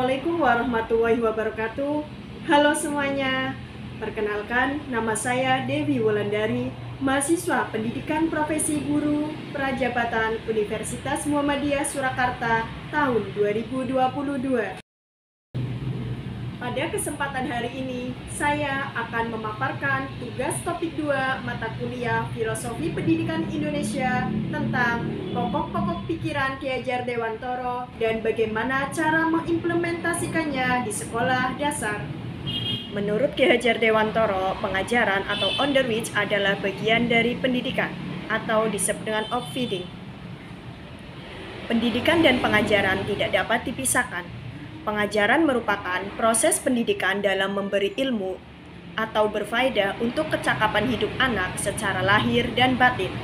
Assalamualaikum warahmatullahi wabarakatuh. Halo semuanya. Perkenalkan, nama saya Dewi Wulandari, mahasiswa Pendidikan Profesi Guru Prajabatan Universitas Muhammadiyah Surakarta tahun 2022. Pada kesempatan hari ini, saya akan memaparkan tugas topik 2 mata kuliah Filosofi Pendidikan Indonesia tentang pokok-pokok pikiran Ki Hajar Dewantoro dan bagaimana cara mengimplementasikannya di sekolah dasar. Menurut Ki Hajar Dewantoro, pengajaran atau underwich adalah bagian dari pendidikan atau disebut dengan outfeeding. Pendidikan dan pengajaran tidak dapat dipisahkan. Pengajaran merupakan proses pendidikan dalam memberi ilmu atau berfaedah untuk kecakapan hidup anak secara lahir dan batin.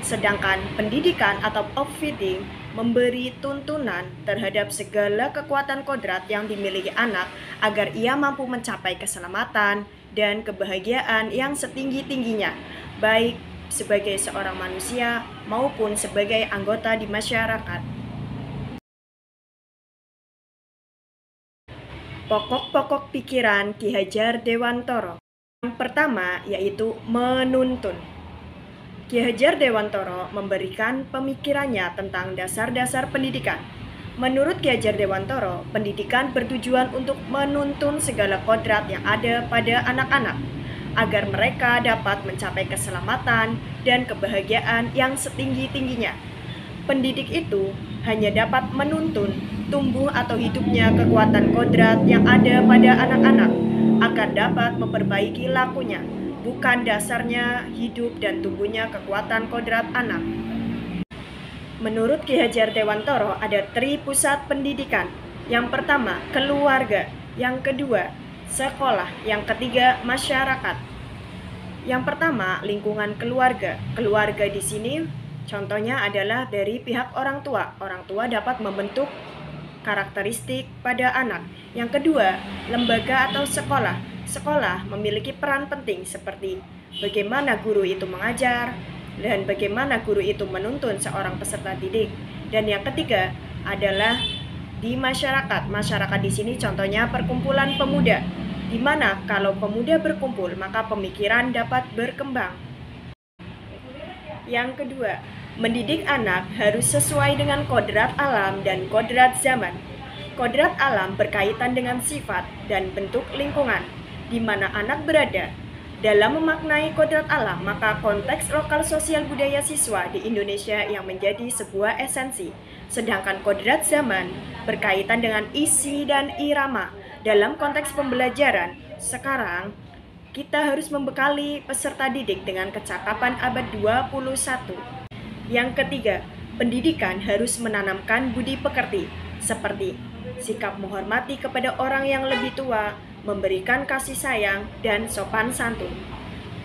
Sedangkan pendidikan atau outfeeding memberi tuntunan terhadap segala kekuatan kodrat yang dimiliki anak agar ia mampu mencapai keselamatan dan kebahagiaan yang setinggi-tingginya, baik sebagai seorang manusia maupun sebagai anggota di masyarakat. Pokok-pokok pikiran Ki Hajar Dewantoro. Yang pertama yaitu menuntun. Ki Hajar Dewantoro memberikan pemikirannya tentang dasar-dasar pendidikan. Menurut Ki Hajar Dewantoro, pendidikan bertujuan untuk menuntun segala kodrat yang ada pada anak-anak agar mereka dapat mencapai keselamatan dan kebahagiaan yang setinggi-tingginya. Pendidik itu hanya dapat menuntun tumbuh atau hidupnya kekuatan kodrat yang ada pada anak-anak agar dapat memperbaiki lakunya, bukan dasarnya hidup dan tumbuhnya kekuatan kodrat anak. Menurut Ki Hajar Dewantoro ada 3 pusat pendidikan. Yang pertama, keluarga. Yang kedua, sekolah. Yang ketiga, masyarakat. Yang pertama, lingkungan keluarga. Keluarga di sini contohnya adalah dari pihak orang tua. Orang tua dapat membentuk karakteristik pada anak. Yang kedua, lembaga atau sekolah. Sekolah memiliki peran penting seperti bagaimana guru itu mengajar dan bagaimana guru itu menuntun seorang peserta didik. Dan yang ketiga adalah di masyarakat. Masyarakat di sini contohnya perkumpulan pemuda, di mana kalau pemuda berkumpul maka pemikiran dapat berkembang. Yang kedua, mendidik anak harus sesuai dengan kodrat alam dan kodrat zaman. Kodrat alam berkaitan dengan sifat dan bentuk lingkungan di mana anak berada. Dalam memaknai kodrat alam, maka konteks lokal sosial budaya siswa di Indonesia yang menjadi sebuah esensi. Sedangkan kodrat zaman berkaitan dengan isi dan irama. Dalam konteks pembelajaran, sekarang kita harus membekali peserta didik dengan kecakapan abad 21. Yang ketiga, pendidikan harus menanamkan budi pekerti, seperti sikap menghormati kepada orang yang lebih tua, memberikan kasih sayang, dan sopan santun.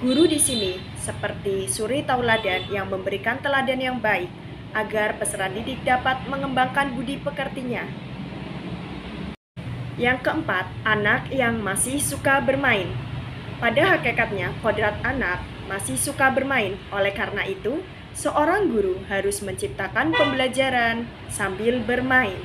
Guru di sini seperti suri tauladan yang memberikan teladan yang baik, agar peserta didik dapat mengembangkan budi pekertinya. Yang keempat, anak yang masih suka bermain. Pada hakikatnya, kodrat anak masih suka bermain, oleh karena itu, seorang guru harus menciptakan pembelajaran sambil bermain.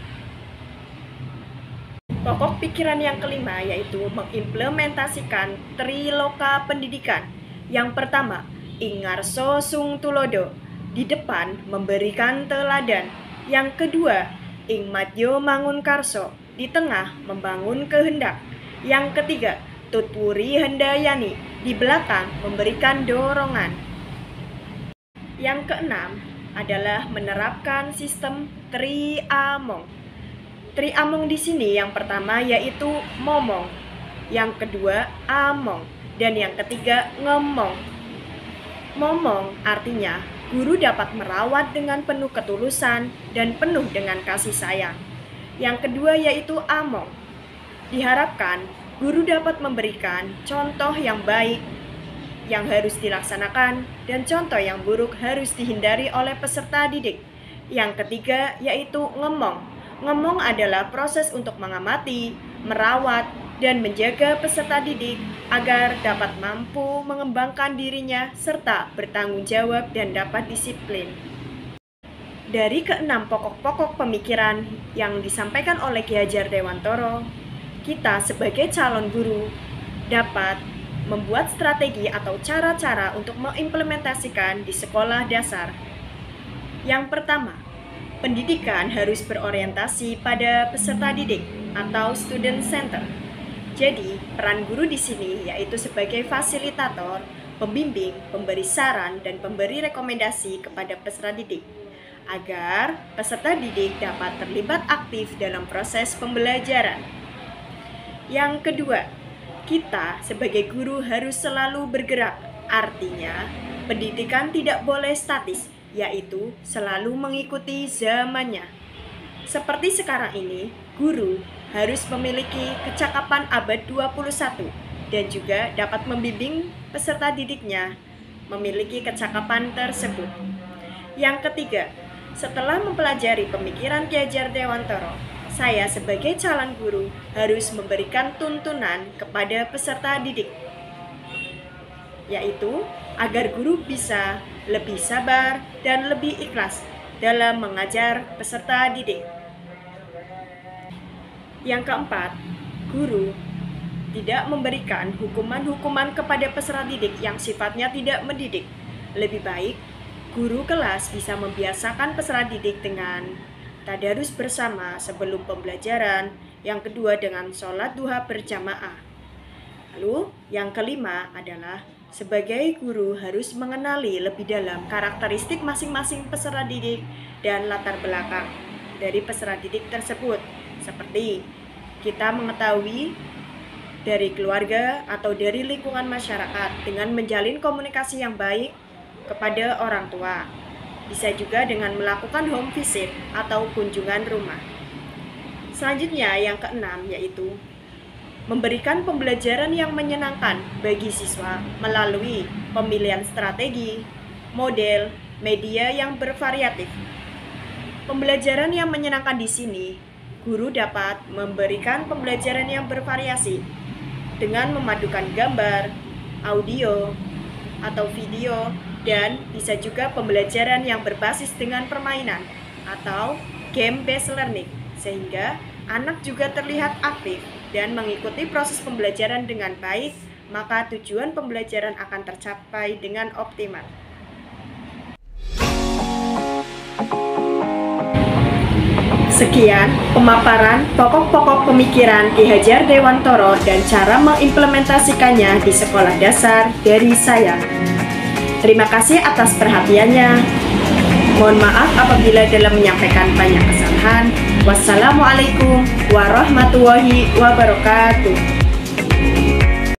Pokok pikiran yang kelima yaitu mengimplementasikan triloka pendidikan. Yang pertama, ingarso sung tulodo, di depan memberikan teladan. Yang kedua, ing madyo mangun karso, di tengah membangun kehendak. Yang ketiga, tutpuri hendayani, di belakang memberikan dorongan. Yang keenam adalah menerapkan sistem triamong. Triamong di sini yang pertama yaitu momong, yang kedua among, dan yang ketiga ngemong. Momong artinya guru dapat merawat dengan penuh ketulusan dan penuh dengan kasih sayang. Yang kedua yaitu among. Diharapkan guru dapat memberikan contoh yang baik yang harus dilaksanakan dan contoh yang buruk harus dihindari oleh peserta didik. Yang ketiga yaitu ngemong. Ngemong adalah proses untuk mengamati, merawat, dan menjaga peserta didik agar dapat mampu mengembangkan dirinya serta bertanggung jawab dan dapat disiplin. Dari keenam pokok-pokok pemikiran yang disampaikan oleh Ki Hajar Dewantoro, kita sebagai calon guru dapat membuat strategi atau cara-cara untuk mengimplementasikan di sekolah dasar. Yang pertama, pendidikan harus berorientasi pada peserta didik atau student center. Jadi, peran guru di sini yaitu sebagai fasilitator, pembimbing, pemberi saran, dan pemberi rekomendasi kepada peserta didik agar peserta didik dapat terlibat aktif dalam proses pembelajaran. Yang kedua, kita sebagai guru harus selalu bergerak. Artinya, pendidikan tidak boleh statis, yaitu selalu mengikuti zamannya. Seperti sekarang ini, guru harus memiliki kecakapan abad 21 dan juga dapat membimbing peserta didiknya memiliki kecakapan tersebut. Yang ketiga, setelah mempelajari pemikiran Ki Hajar Dewantoro, saya sebagai calon guru harus memberikan tuntunan kepada peserta didik, yaitu agar guru bisa lebih sabar dan lebih ikhlas dalam mengajar peserta didik. Yang keempat, guru tidak memberikan hukuman-hukuman kepada peserta didik yang sifatnya tidak mendidik. Lebih baik, guru kelas bisa membiasakan peserta didik dengan tadarus bersama sebelum pembelajaran, yang kedua dengan sholat duha berjamaah. Lalu, yang kelima adalah sebagai guru harus mengenali lebih dalam karakteristik masing-masing peserta didik dan latar belakang dari peserta didik tersebut. Seperti kita mengetahui dari keluarga atau dari lingkungan masyarakat dengan menjalin komunikasi yang baik kepada orang tua. Bisa juga dengan melakukan home visit atau kunjungan rumah. Selanjutnya yang keenam yaitu memberikan pembelajaran yang menyenangkan bagi siswa melalui pemilihan strategi, model, media yang bervariatif. Pembelajaran yang menyenangkan di sini, guru dapat memberikan pembelajaran yang bervariasi dengan memadukan gambar, audio, atau video, dan bisa juga pembelajaran yang berbasis dengan permainan atau game-based learning, sehingga anak juga terlihat aktif dan mengikuti proses pembelajaran dengan baik, maka tujuan pembelajaran akan tercapai dengan optimal. Sekian pemaparan pokok-pokok pemikiran Ki Hajar Dewantoro dan cara mengimplementasikannya di sekolah dasar dari saya. Terima kasih atas perhatiannya. Mohon maaf apabila dalam menyampaikan banyak kesalahan. Wassalamualaikum warahmatullahi wabarakatuh.